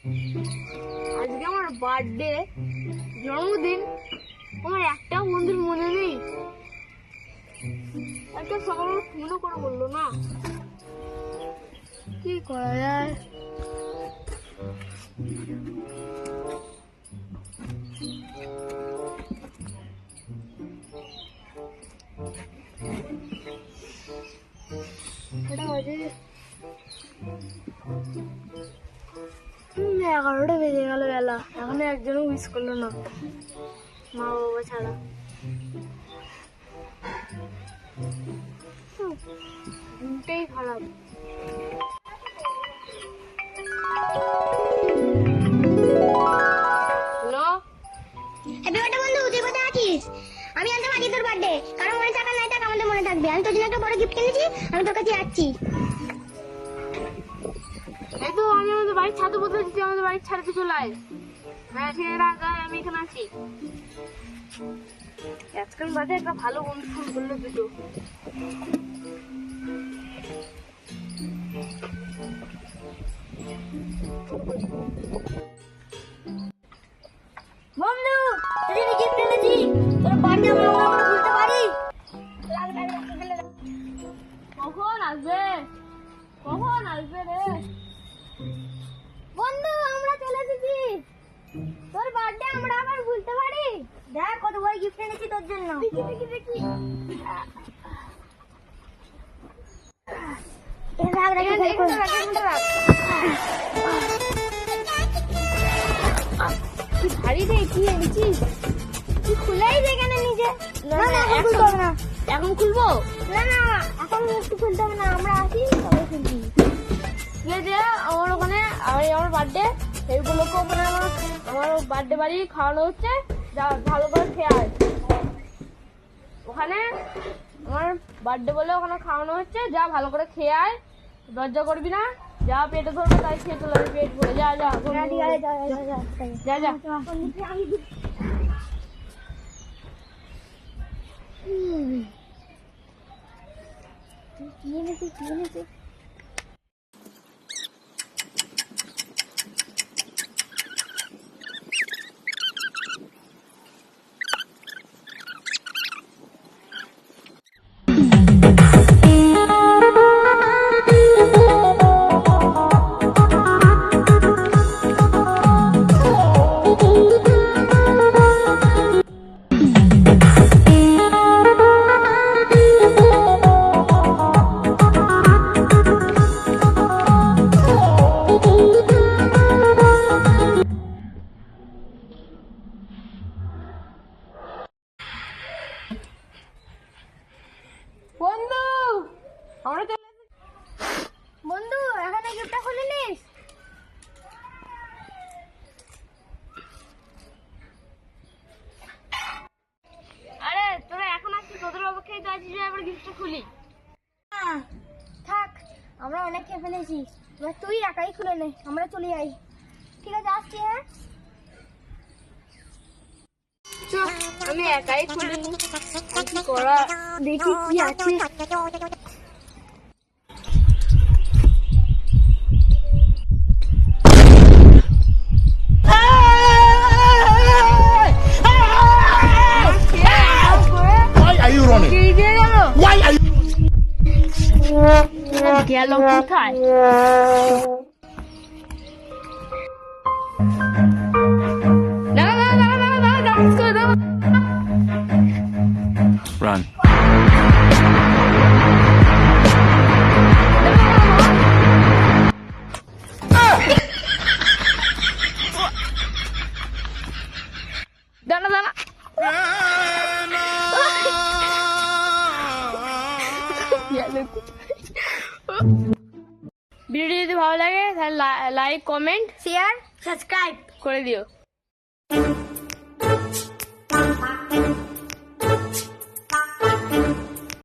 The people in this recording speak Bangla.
আজকে আমার বার্থডে, জন্মদিন, আমার একটা বন্ধুর মনে নেই। একটা সকাল ফোনও করে বললো না, কি করা যায়? এটা বাজে 11টা বেজে গেল বেলা, এখনো একজনও মিস করলো না, মা বাবা ছাড়া। দিনটাই খারাপ। হ্যালো, হ্যাপি বার্থডে বন্ধু, তুই কোথায় আছিস? আমি জানতে পারি তোর বার্থডে, কারণ মনে থাকা নাই থাক আমাদের মনে থাকবে। আমি তোর জন্য একটা বড় গিফট কিনেছি, আমি তোর কাছে যাচ্ছি। এই তো আমি আমাদের বাড়ির ছাদে বসে আছি, আমাদের বাড়ির ছাদে চলে আয়। হ্যাঁ ঠিক আছে, রাখ, আমি এখানে আছি। আজকাল বাদে একটা ভালো বন্ধু ফোন করলো দুটো। বন্ধু, তুই যে গিফট এনেছি, তোর বার্থডে আমরা ভুলতে পারি? কখন আসবে, কখন আসবে রে? বন্ধু, আমরা চলে এসেছি। তোর বার্থডে আমরা আবার ভুলতে পারি? দেখ কত বড় গিফট এনেছি তোর জন্য। দেখি দেখি। ভারী রে, কি এনেছিস? তুই খুলেই যেখানে নিজে। না না, এখন খুলতে হবে না। এখন খুলবো না না, এখন একটু খুলতে হবে না, আমরা আসি তবে খুলবি। ঠিক আছে, আমার ওখানে আমার বার্থডে, সেই উপলক্ষে ওখানে আমার বার্থডে বাড়ি খাওয়ানো হচ্ছে, যা ভালো করে খেয়ে আয়। ওখানে আমার বার্থডে বলে ওখানে খাওয়ানো হচ্ছে, যা ভালো করে খেয়ে আয়, লজ্জা করবি না, যা পেটে ধরবে তাই খেয়ে চলে আসবি, পেট ভরে। যা যা ঠিক আছে, যা যা। কি এনেছি কি এনেছি? বন্ধু, আমরা চলে এসেছি। বন্ধু, এখন এই গিফটটা খুলে নিস। আরে তোরা এখন আসছিস, তোদের অপেক্ষায় তো আছিস, এবার গিফটটা খুলি। থাক, আমরা অনেক খেয়ে ফেলেছি, এবার তুই একাই খুলে নে, আমরা চলে যাই। ঠিক আছে, আসছি। হ্যাঁ, চল, আমি একাই খুলে নি, কি করা, দেখি কি আছে। Why are you running? Why are you? গেল কোথায়? Run. দাঁড়া দাঁড়া, ভিডিও যদি ভালো লাগে তাহলে লাইক, কমেন্ট, শেয়ার, সাবস্ক্রাইব করে দিও।